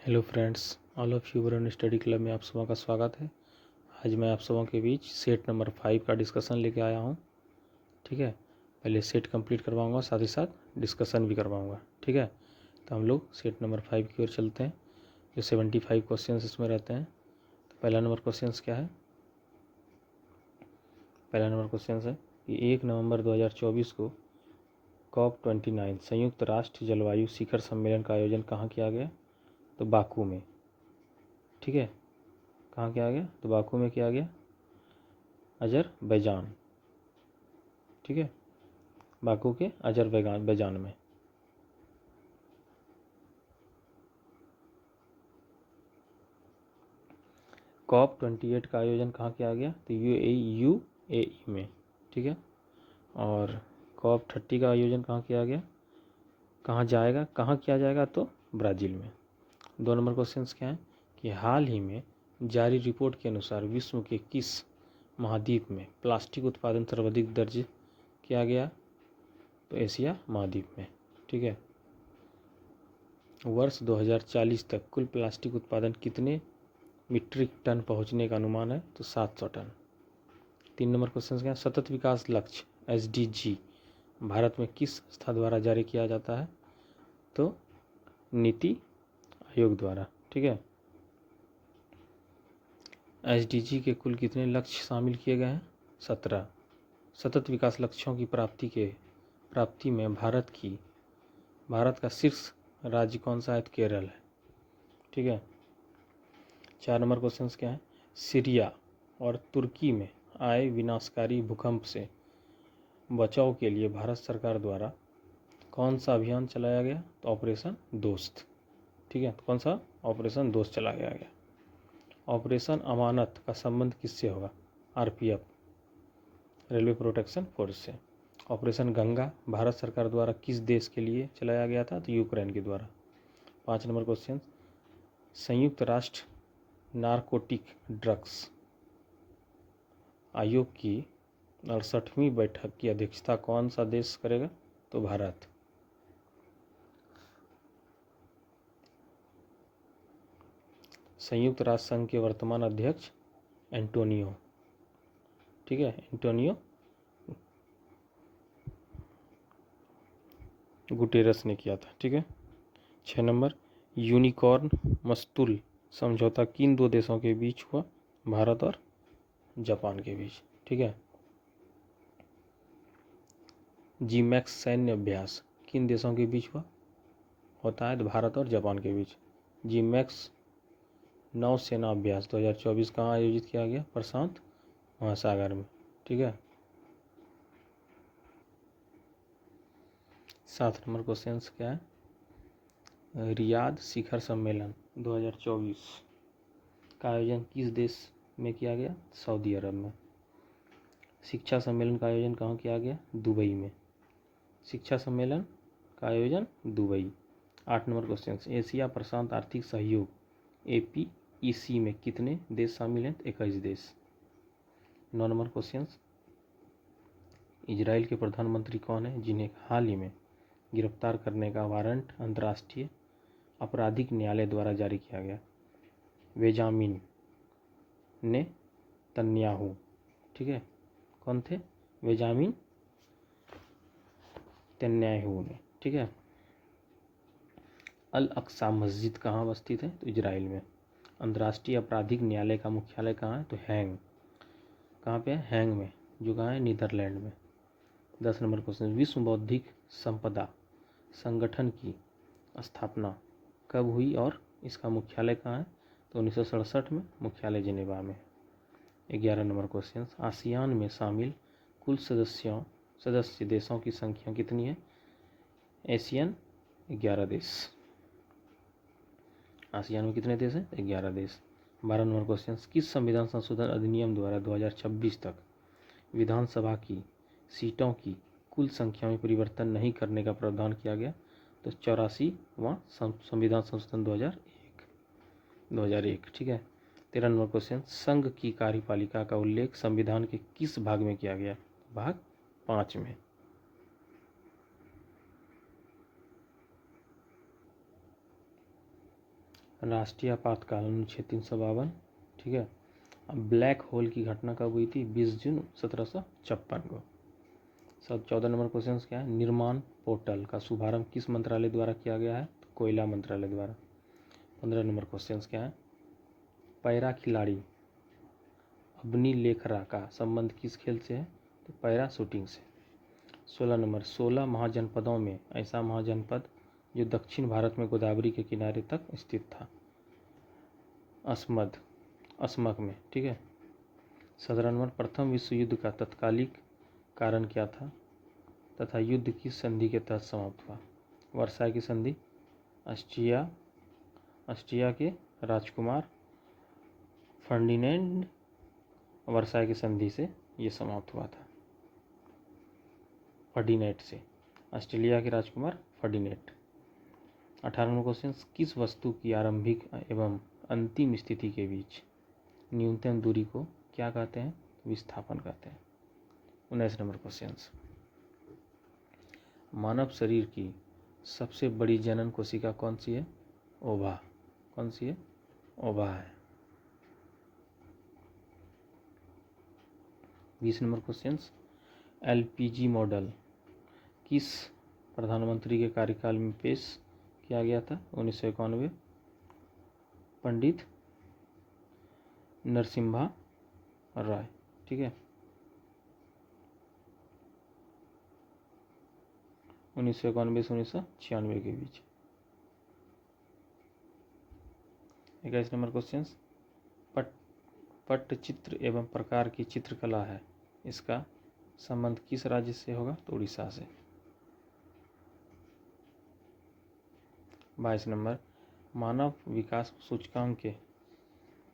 Hello friends, all of you Varun study club में आप सबों का स्वागत है। आज मैं आप सबों के बीच सेट नंबर 5 का डिस्कशन लेके आया हूँ। ठीक है, पहले सेट कंप्लीट करवाऊँगा, साथ ही साथ डिस्कशन भी करवाऊँगा। ठीक है, तो हम लोग सेट नंबर 5 की ओर चलते हैं। जो 75 क्वेश्चन इसमें रहते हैं। तो पहला नंबर क्वेश्चन क्या है? पहला नंबर क्वेश्चन है कि 1 नवंबर 2024 को COP29 संयुक्त राष्ट्र जलवायु शिखर सम्मेलन का आयोजन कहाँ किया गया? तो बाकू में। ठीक है, कहाँ किया गया? तो बाकू में किया गया, अजरबैजान। ठीक है, बाकू के अजरबैजान में। COP28 का आयोजन कहाँ किया गया? तो UAE में। ठीक है, और COP30 का आयोजन कहाँ किया गया? कहाँ किया जाएगा? तो ब्राज़ील में। 2 नंबर क्वेश्चन क्या है कि हाल ही में जारी रिपोर्ट के अनुसार विश्व के किस महाद्वीप में प्लास्टिक उत्पादन सर्वाधिक दर्ज किया गया? तो एशिया महाद्वीप में। ठीक है, वर्ष 2040 तक कुल प्लास्टिक उत्पादन कितने मीट्रिक टन पहुंचने का अनुमान है? तो 700 टन। 3 नंबर क्वेश्चन क्या है? सतत विकास लक्ष्य SDG भारत में किस संस्था द्वारा जारी किया जाता है? तो नीति आयोग द्वारा। ठीक है, SDG के कुल कितने लक्ष्य शामिल किए गए हैं? 17। सतत विकास लक्ष्यों की प्राप्ति में भारत का शीर्ष राज्य कौन सा है? तो केरल है। ठीक है, 4 नंबर क्वेश्चन क्या है? सीरिया और तुर्की में आए विनाशकारी भूकंप से बचाव के लिए भारत सरकार द्वारा कौन सा अभियान चलाया गया? तो ऑपरेशन दोस्त। ठीक है, तो कौन सा? ऑपरेशन दोस्त चलाया गया। ऑपरेशन अमानत का संबंध किससे होगा? RPF, रेलवे प्रोटेक्शन फोर्स से। ऑपरेशन गंगा भारत सरकार द्वारा किस देश के लिए चलाया गया था? तो यूक्रेन के द्वारा। 5 नंबर क्वेश्चन, संयुक्त राष्ट्र नारकोटिक ड्रग्स आयोग की 68वीं बैठक की अध्यक्षता कौन सा देश करेगा? तो भारत। संयुक्त राष्ट्र संघ के वर्तमान अध्यक्ष एंटोनियो। ठीक है, एंटोनियो गुटेरस ने किया था। ठीक है, 6 नंबर, यूनिकॉर्न मस्तूल समझौता किन 2 देशों के बीच हुआ? भारत और जापान के बीच। ठीक है, जीमैक्स सैन्य अभ्यास किन देशों के बीच होता है? तो भारत और जापान के बीच। जीमैक्स नौसेना अभ्यास 2024 कहाँ आयोजित किया गया? प्रशांत महासागर में। ठीक है, 7 नंबर क्वेश्चन क्या है? रियाद शिखर सम्मेलन 2024 का आयोजन किस देश में किया गया? सऊदी अरब में। शिक्षा सम्मेलन का आयोजन कहाँ किया गया? दुबई में। शिक्षा सम्मेलन का आयोजन दुबई। 8 नंबर क्वेश्चन, एशिया प्रशांत आर्थिक सहयोग APEC में कितने देश शामिल हैं? 21 देश। 9 नंबर क्वेश्चन, इजराइल के प्रधानमंत्री कौन है जिन्हें हाल ही में गिरफ्तार करने का वारंट अंतर्राष्ट्रीय आपराधिक न्यायालय द्वारा जारी किया गया? Benjamin Netanyahu. ठीक है, कौन थे? बेंजामिन नेतन्याहू ने। ठीक है, अल अक्सा मस्जिद कहाँ स्थित है? तो इजराइल में। अंतर्राष्ट्रीय आपराधिक न्यायालय का मुख्यालय कहाँ है? तो हैंग। कहाँ पे है? हैंग में, जो कहाँ है? नीदरलैंड में। 10 नंबर क्वेश्चन, विश्व बौद्धिक संपदा संगठन की स्थापना कब हुई और इसका मुख्यालय कहाँ है? तो 1967 में, मुख्यालय जिनेवा में। 11 नंबर क्वेश्चन, आसियान में शामिल कुल सदस्य देशों की संख्या कितनी है? एशियन 11 देश। आसियान में कितने देश हैं? 11 देश। 12 नंबर क्वेश्चन, किस संविधान संशोधन अधिनियम द्वारा 2026 तक विधानसभा की सीटों की कुल संख्या में परिवर्तन नहीं करने का प्रावधान किया गया? तो 84वां संविधान संशोधन 2001। ठीक है, 13 नंबर क्वेश्चन, संघ की कार्यपालिका का उल्लेख संविधान के किस भाग में किया गया? भाग 5 में। राष्ट्रीय आपातकाल अनुच्छेद 352, ठीक है। अब ब्लैक होल की घटना कब हुई थी? 20 जून 1756 को। 14 नंबर क्वेश्चन क्या है? निर्माण पोर्टल का शुभारंभ किस मंत्रालय द्वारा किया गया है? तो कोयला मंत्रालय द्वारा। 15 नंबर क्वेश्चन क्या है? पैरा खिलाड़ी अबनी लेखरा का संबंध किस खेल से है? तो पैरा शूटिंग से। 16 नंबर 16 महाजनपदों में ऐसा महाजनपद जो दक्षिण भारत में गोदावरी के किनारे तक स्थित था, असमक में, ठीक है। 17 नंबर प्रथम विश्व युद्ध का तत्कालिक कारण क्या था तथा युद्ध किस संधि के तहत समाप्त हुआ? वर्साई की संधि। ऑस्ट्रिया के राजकुमार फर्डिनेंड वर्साई की संधि से ये समाप्त हुआ था, फर्डिनेट से, ऑस्ट्रेलिया के राजकुमार फर्डिनेट। 18 नंबर क्वेश्चन किस वस्तु की आरंभिक एवं अंतिम स्थिति के बीच न्यूनतम दूरी को क्या कहते हैं? विस्थापन कहते हैं। 19 नंबर क्वेश्चन मानव शरीर की सबसे बड़ी जनन कोशिका कौन सी है? ओवा। कौन सी है? ओवा है। 20 नंबर क्वेश्चन एलपीजी मॉडल किस प्रधानमंत्री के कार्यकाल में पेश किया गया था? 1991, पंडित नरसिम्हा राय, ठीक है। 1991 से 1996 के बीच। 21 नंबर क्वेश्चन पट्टचित्र एवं प्रकार की चित्रकला है, इसका संबंध किस राज्य से होगा? तो उड़ीसा से। 22 नंबर मानव विकास सूचकांक के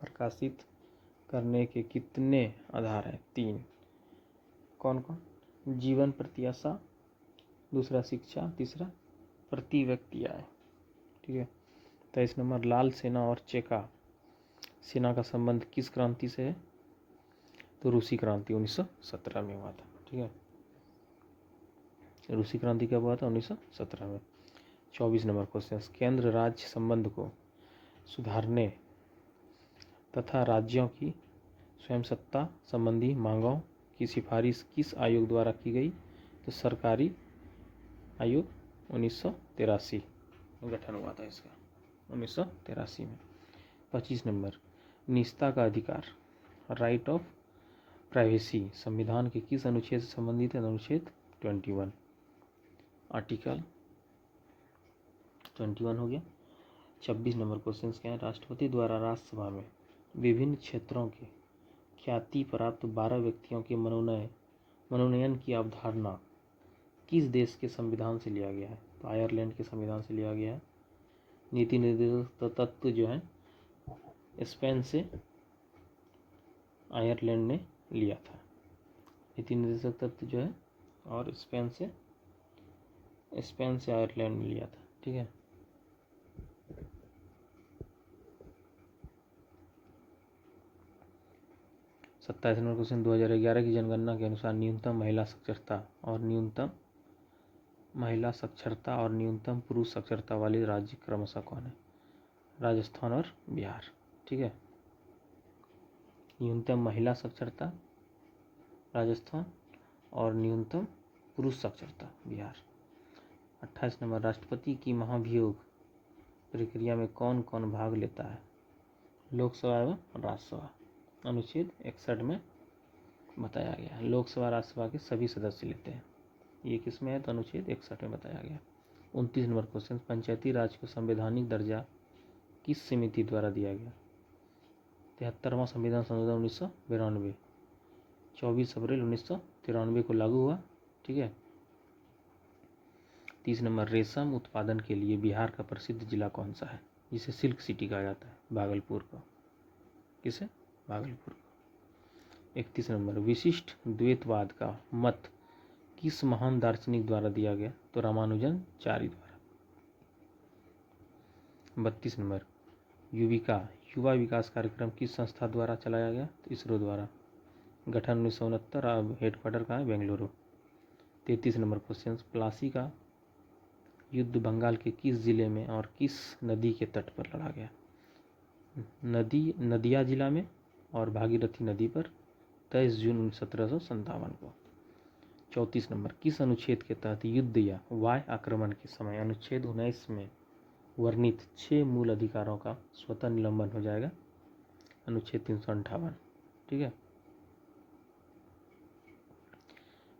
प्रकाशित करने के कितने आधार हैं? 3। कौन कौन? जीवन प्रत्याशा, दूसरा शिक्षा, तीसरा प्रति व्यक्ति आय, ठीक है। 23 नंबर लाल सेना और चेका सेना का संबंध किस क्रांति से है? तो रूसी क्रांति 1917 में हुआ था, ठीक है। रूसी क्रांति कब हुआ था? 1917 में। 24 नंबर क्वेश्चन केंद्र राज्य संबंध को सुधारने तथा राज्यों की स्वयं सत्ता संबंधी मांगों की सिफारिश किस आयोग द्वारा की गई? तो सरकारी आयोग 1983 गठन हुआ था इसका, 1983 में। 25 नंबर निजता का अधिकार राइट ऑफ प्राइवेसी संविधान के किस अनुच्छेद से संबंधित है? अनुच्छेद 21, आर्टिकल 21 हो गया। 26 नंबर क्वेश्चन क्या है? राष्ट्रपति द्वारा राज्यसभा में विभिन्न क्षेत्रों के ख्याति प्राप्त 12 व्यक्तियों के मनोनयन की अवधारणा किस देश के संविधान से लिया गया है? तो आयरलैंड के संविधान से लिया गया है। नीति निर्देशक तत्व जो है स्पेन से आयरलैंड ने लिया था। नीति निर्देशक तत्व जो है और स्पेन से आयरलैंड ने लिया था, ठीक है। सत्ताईस नंबर क्वेश्चन 2011 की जनगणना के अनुसार न्यूनतम महिला साक्षरता और न्यूनतम पुरुष साक्षरता वाले राज्य क्रमशः कौन है? राजस्थान और बिहार, ठीक है। न्यूनतम महिला साक्षरता राजस्थान और न्यूनतम पुरुष साक्षरता बिहार। 28 नंबर राष्ट्रपति की महाभियोग प्रक्रिया में कौन कौन भाग लेता है? लोकसभा एवं राज्यसभा। अनुच्छेद 61 में बताया गया है। लोकसभा राज्यसभा के सभी सदस्य लेते हैं। ये किस में है? तो अनुच्छेद 61 में बताया गया। 29 नंबर क्वेश्चन पंचायती राज को संवैधानिक दर्जा किस समिति द्वारा दिया गया? 73वां संविधान संशोधन 1992 24 अप्रैल 1993 को लागू हुआ, ठीक है। 30 नंबर रेशम उत्पादन के लिए बिहार का प्रसिद्ध जिला कौन सा है? जिसे सिल्क सिटी कहा जाता है, भागलपुर को। किसे? भागलपुर को। 31 नंबर विशिष्ट द्वैतवाद का मत किस महान दार्शनिक द्वारा दिया गया? तो रामानुजाचार्य द्वारा। 32 नंबर युवा विकास कार्यक्रम किस संस्था द्वारा चलाया गया? तो इसरो द्वारा। गठन 1969, अब हेडक्वार्टर कहाँ है? बेंगलुरु। 33 नंबर क्वेश्चन प्लासी का युद्ध बंगाल के किस जिले में और किस नदी के तट पर लड़ा गया? नदिया जिला में और भागीरथी नदी पर 23 जून 1757 को। 34 नंबर, किस अनुच्छेद के तहत युद्ध या वाय आक्रमण के समय अनुच्छेद 19 में वर्णित 6 मूल अधिकारों का स्वतः निलंबन हो जाएगा? अनुच्छेद 358। ठीक है।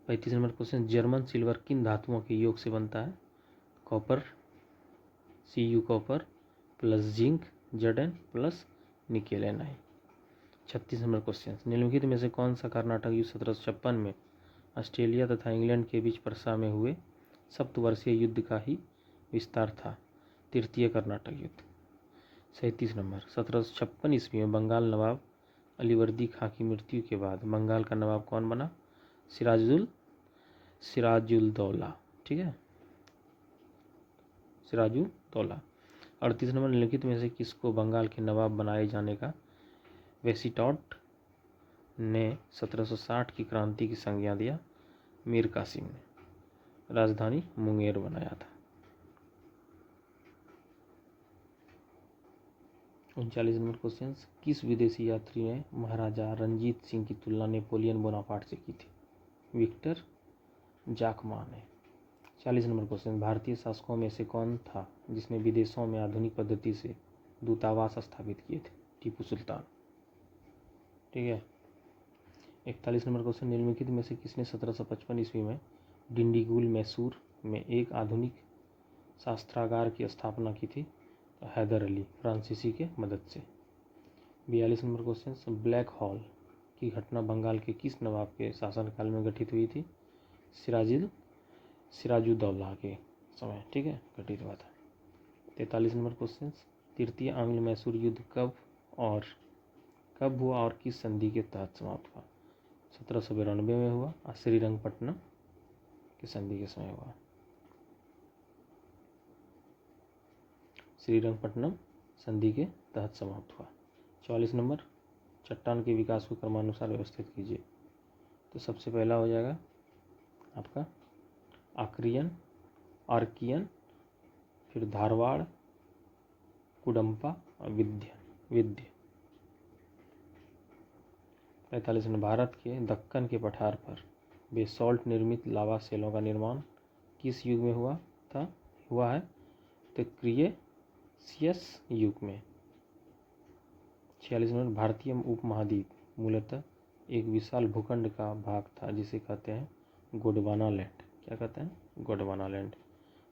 35 नंबर क्वेश्चन, जर्मन सिल्वर किन धातुओं के योग से बनता है? Copper, Cu copper plus zinc Zn plus nickel Ni। 36 number question, निम्नलिखित में से कौन सा कर्नाटक युद्ध 1756 में ऑस्ट्रेलिया तथा इंग्लैंड के बीच परसा में हुए सप्तवर्षीय युद्ध का ही विस्तार था? तृतीय कर्नाटक युद्ध। 37 नंबर, 1756 ईस्वी में बंगाल नवाब अलीवर्दी खां की मृत्यु के बाद बंगाल का नवाब कौन बना? सिराजुद्दौला। ठीक है, सिराजुद्दौला। 38 नंबर, निम्नलिखित में से किसको बंगाल के नवाब बनाए जाने का वेसिटॉट ने 1760 की क्रांति की संज्ञा दिया? मीर कासिम ने। राजधानी मुंगेर बनाया था। 39 नंबर क्वेश्चन, किस विदेशी यात्री ने महाराजा रंजीत सिंह की तुलना नेपोलियन बोनापार्ट से की थी? विक्टर जाकमा ने। 40 नंबर क्वेश्चन, भारतीय शासकों में से कौन था जिसने विदेशों में आधुनिक पद्धति से दूतावास स्थापित किए थे? टीपू सुल्तान। ठीक है। 41 नंबर क्वेश्चन, निम्नलिखित में से किसने 1755 ईस्वी में डिंडीगुल मैसूर में एक आधुनिक शास्त्रागार की स्थापना की थी? तो हैदर अली फ्रांसीसी के मदद से। 42 नंबर क्वेश्चन, ब्लैक हॉल की घटना बंगाल के किस नवाब के शासनकाल में घटित हुई थी? सिराजुद्दौला के समय। ठीक है, घटित हुआ था। 43 नंबर क्वेश्चन, तृतीय आंग्ल मैसूर युद्ध कब हुआ और किस संधि के तहत समाप्त हुआ? 1792 में हुआ और श्रीरंगपट्टनम की संधि के समय हुआ। श्रीरंगपट्टनम संधि के तहत समाप्त हुआ। 44 नंबर, चट्टान के विकास को क्रमानुसार व्यवस्थित कीजिए। तो सबसे पहला हो जाएगा आपका आर्कियन, फिर धारवाड़, कुडम्पा और विध्य। 45 नंबर, भारत के दक्कन के पठार पर बेसॉल्ट निर्मित लावा सेलों का निर्माण किस युग में हुआ है? तो क्रिएशियस युग में। 46 नंबर, भारतीय उपमहाद्वीप मूलतः एक विशाल भूखंड का भाग था जिसे कहते हैं गोंडवाना लैंड। क्या कहते हैं? गोंडवाना लैंड।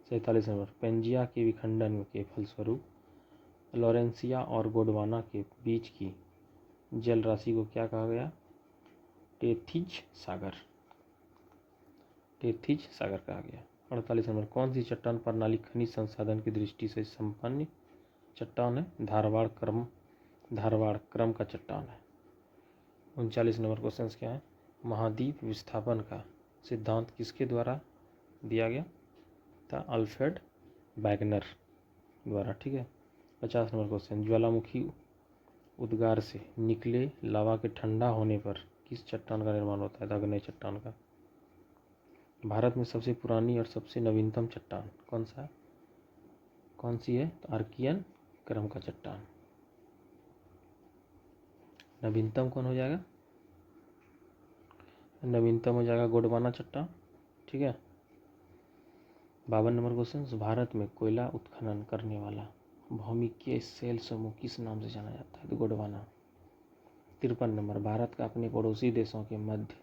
47 नंबर, पेंजिया के विखंडन के फलस्वरूप लॉरेंसिया और गोंडवाना के बीच की जल राशि को क्या कहा गया? टेथिज सागर कहा गया। 48 नंबर, कौन सी चट्टान प्रणाली खनिज संसाधन की दृष्टि से संपन्न चट्टान है? धारवाड़ क्रम का चट्टान है। 39 नंबर क्वेश्चन क्या है? महाद्वीप विस्थापन का सिद्धांत किसके द्वारा दिया गया था? अल्फ्रेड वैगनर द्वारा। ठीक है। 50 नंबर क्वेश्चन, ज्वालामुखी उद्गार से निकले लावा के ठंडा होने पर किस चट्टान का निर्माण होता है? अग्नेय चट्टान का। भारत में सबसे पुरानी और सबसे नवीनतम चट्टान कौन सी है? तो आर्कियन क्रम का चट्टान। नवीनतम कौन हो जाएगा? नवीनतम हो जाएगा गोंडवाना चट्टान। ठीक है। 52 नंबर क्वेश्चन, भारत में कोयला उत्खनन करने वाला भौमिकीय सेल समूह किस नाम से जाना जाता है? तो गोंडवाना। 53 नंबर, भारत का अपने पड़ोसी देशों के मध्य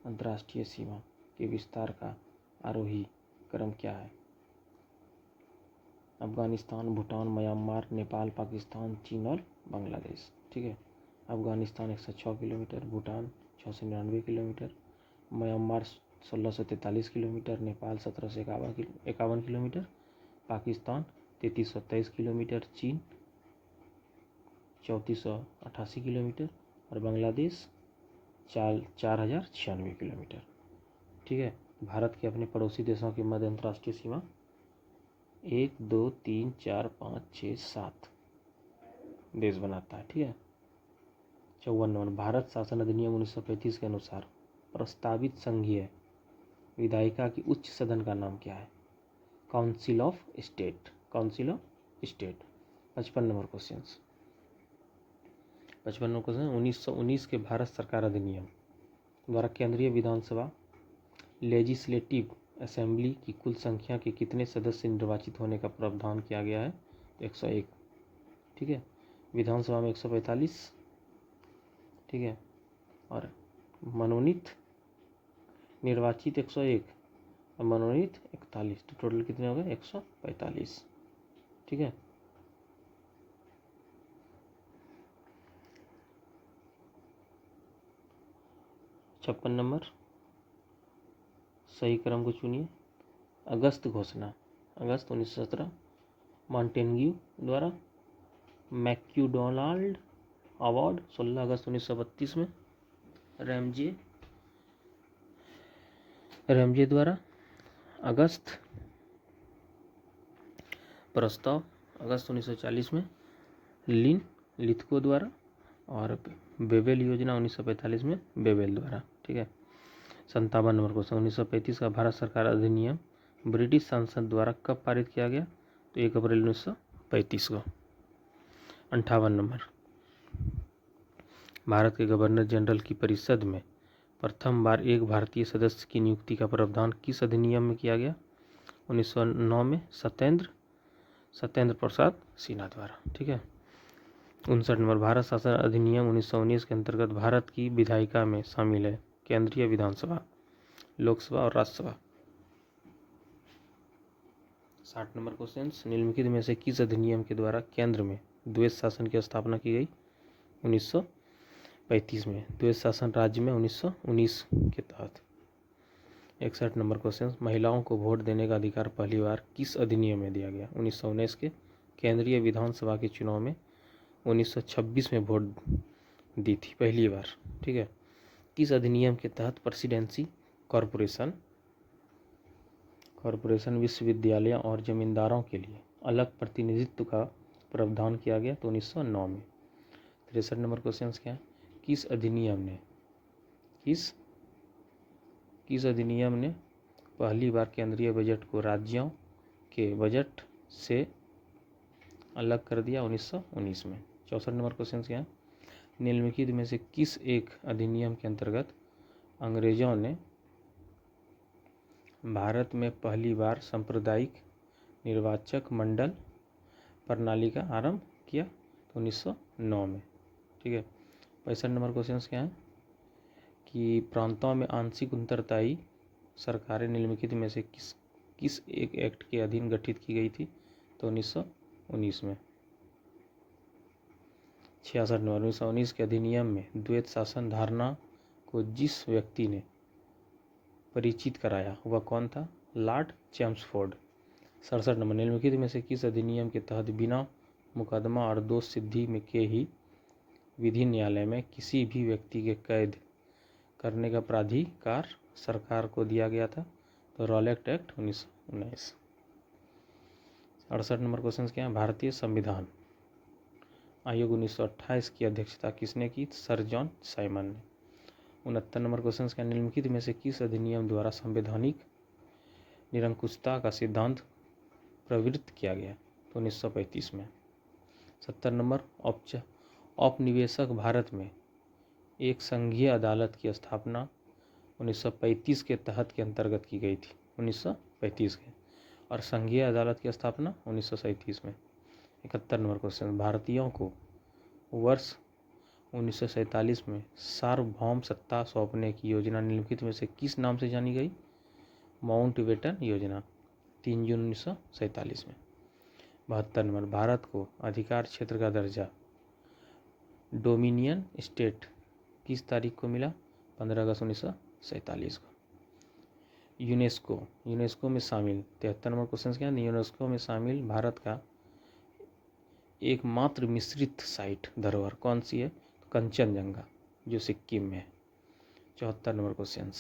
अंतर्राष्ट्रीय सीमा के विस्तार का आरोही क्रम क्या है? अफगानिस्तान, भूटान, म्यांमार, नेपाल, पाकिस्तान, चीन और बांग्लादेश। ठीक है। Afghanistan 106 kilometre, Bhutan 699 kilometre, Myanmar 1643 kilometre, Nepal 1751 kilometre, Pakistan 3323 kilometre, चीन 3488 किलोमीटर और बांग्लादेश 4096 किलोमीटर। ठीक है। भारत के अपने पड़ोसी देशों के मध्य अंतर्राष्ट्रीय सीमा 1 2 3 4 5 6 7 देश बनाता है। ठीक है। 54 नंबर, भारत शासन अधिनियम 1935 के अनुसार प्रस्तावित संघीय विधायिका की उच्च सदन का नाम क्या है? Council of state. 55 number question, 55 question 1919 के भारत सरकार अधिनियम द्वारा केंद्रीय विधानसभा लेजिस्लेटिव असेंबली की कुल संख्या के कितने सदस्य निर्वाचित होने का प्रावधान किया गया है? 101। ठीक है, विधानसभा में 145, ठीक है, और मनोनीत निर्वाचित 101 और मनोनीत 41, तो टोटल कितने हो गए? 145। ठीक है, छप्पन नंबर, सही क्रम को चुनिए। अगस्त घोषणा, अगस्त 1917 मॉन्टेग्यू द्वारा। मैक्डोनाल्ड अवार्ड 16 अगस्त 1932 में रैमजे द्वारा। अगस्त प्रस्ताव अगस्त 1940 में लिथको द्वारा। और बेबेल योजना 1945 में बेबेल द्वारा। ठीक है, 57 नंबर क्वेश्चन 1935 का भारत सरकार अधिनियम ब्रिटिश संसद द्वारा कब पारित किया गया? तो 1 अप्रैल 1935 को। 58 नंबर, भारत के गवर्नर जनरल की परिषद में प्रथम बार एक भारतीय सदस्य की नियुक्ति का प्रावधान किस अधिनियम में किया गया? 1909 में सत्येंद्र प्रसाद सिन्हा द्वारा। ठीक है, 59 नंबर, भारत शासन अधिनियम 1919 के अंतर्गत भारत की विधायिका में शामिल है केंद्रीय विधानसभा, लोकसभा और राज्यसभा। 60 नंबर क्वेश्चन, निम्नलिखित में से किस अधिनियम के द्वारा केंद्र में द्वैत शासन की स्थापना की गई? 1935 में। द्वैत शासन राज्य में 1919 के तहत। 61 नंबर क्वेश्चन, महिलाओं को वोट देने का अधिकार पहली बार किस अधिनियम में दिया गया? 1919 के। केंद्रीय विधानसभा के चुनाव में 1926 में वोट दी थी पहली बार। ठीक है, किस अधिनियम के तहत प्रेसिडेंसी कॉरपोरेशन विश्वविद्यालयों और जमींदारों के लिए अलग प्रतिनिधित्व का प्रावधान किया गया? तो 1909 में। 63 नंबर क्वेश्चन क्या है? किस अधिनियम ने पहली बार केंद्रीय बजट को राज्यों के बजट से अलग कर दिया? 1919 में। 64 नंबर क्वेश्चन क्या है? निम्नलिखित में से किस एक अधिनियम के अंतर्गत अंग्रेजों ने भारत में पहली बार सांप्रदायिक निर्वाचक मंडल प्रणाली का आरंभ किया? तो 1909 में। ठीक है, 65 नंबर क्वेश्चन क्या है कि प्रांतों में आंशिक उत्तरदायी सरकारें निम्नलिखित में से किस एक एक्ट के अधीन गठित की गई थी? तो 1919 में। 66 नंबर, 1919 के अधिनियम में द्वैत शासन धारणा को जिस व्यक्ति ने परिचित कराया वह कौन था? Lord Chelmsford. 67 नंबर, निम्नलिखित में से किस अधिनियम के तहत बिना मुकदमा और दोष सिद्धि में के ही विधि न्यायालय में किसी भी व्यक्ति के कैद करने का प्राधिकार सरकार को दिया गया था? तो रॉलेट एक्ट 1919। 68 नंबर क्वेश्चन क्या है? भारतीय संविधान आयोग 1928 की अध्यक्षता किसने की? सर जॉन साइमन ने। 69 नंबर क्वेश्चन क्या? निम्नलिखित में से किस अधिनियम द्वारा संवैधानिक निरंकुशता का सिद्धांत प्रवृत्त किया गया? तो 1935 में। 70 नंबर, औपनिवेशिक भारत में एक संघीय अदालत की स्थापना 1935 के तहत के अंतर्गत की गई थी? 1935 के। और संघीय अदालत की स्थापना 1937 में। 71 नंबर क्वेश्चन, भारतीयों को वर्ष 1947 में सार्वभौम सत्ता सौंपने की योजना निम्नलिखित में से किस नाम से जानी गई? माउंटबेटन योजना, 3 जून 1947 में। 72 नंबर, भारत को अधिकार क्षेत्र का दर्जा डोमिनियन स्टेट किस तारीख को मिला? 15 अगस्त 1947 को। यूनेस्को में शामिल 73 नंबर क्वेश्चन क्या है? यूनेस्को में शामिल भारत का एकमात्र मिश्रित साइट धरोहर कौन सी है? कंचनजंगा, जो सिक्किम में है। 74 नंबर क्वेश्चन,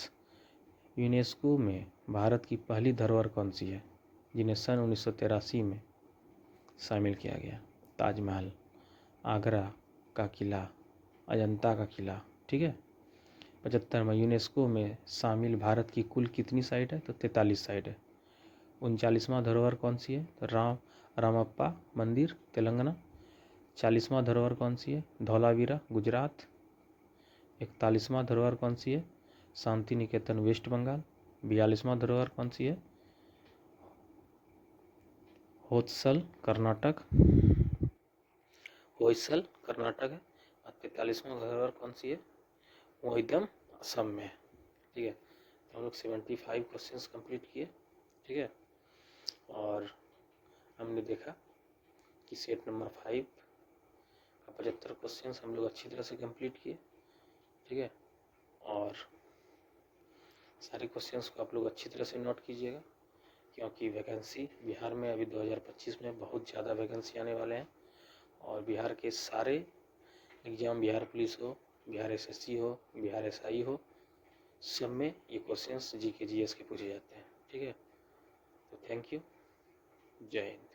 यूनेस्को में भारत की पहली धरोहर कौन सी है जिन्हें सन 1983 में शामिल किया गया? ताजमहल, आगरा का किला, अजंता का किला। ठीक है, 75 में, यूनेस्को में शामिल भारत की कुल कितनी साइट है? तो 43 साइट है। 39वां धरोहर कौन सी है? तो रामप्पा मंदिर, तेलंगाना। 40वां धरोहर कौन सी है? धौलावीरा गुजरात। 41वां धरोहर कौन सी है? शांति निकेतन वेस्ट बंगाल। 42वां धरोहर कौन सी है? होयसल कर्नाटक है। और 43वां धरोहर कौन सी है? मोहितम असम में। ठीक है, तो हम लोग 75 क्वेश्चंस कंप्लीट किए। ठीक है, और हमने देखा कि सेट नंबर 5 का 75 क्वेश्चंस हम लोग अच्छी तरह से कंप्लीट किए। ठीक है, और सारे क्वेश्चंस को आप लोग अच्छी तरह से नोट कीजिएगा, क्योंकि वैकेंसी बिहार में अभी 2025 में बहुत ज़्यादा वैकेंसी आने वाले हैं। और बिहार के सारे एग्ज़ाम, बिहार पुलिस हो, बिहार एसएससी हो, बिहार एसआई हो, सब में ये क्वेश्चंस जीके जीएस के पूछे जाते हैं। ठीक है, तो थैंक यू, जय हिंद।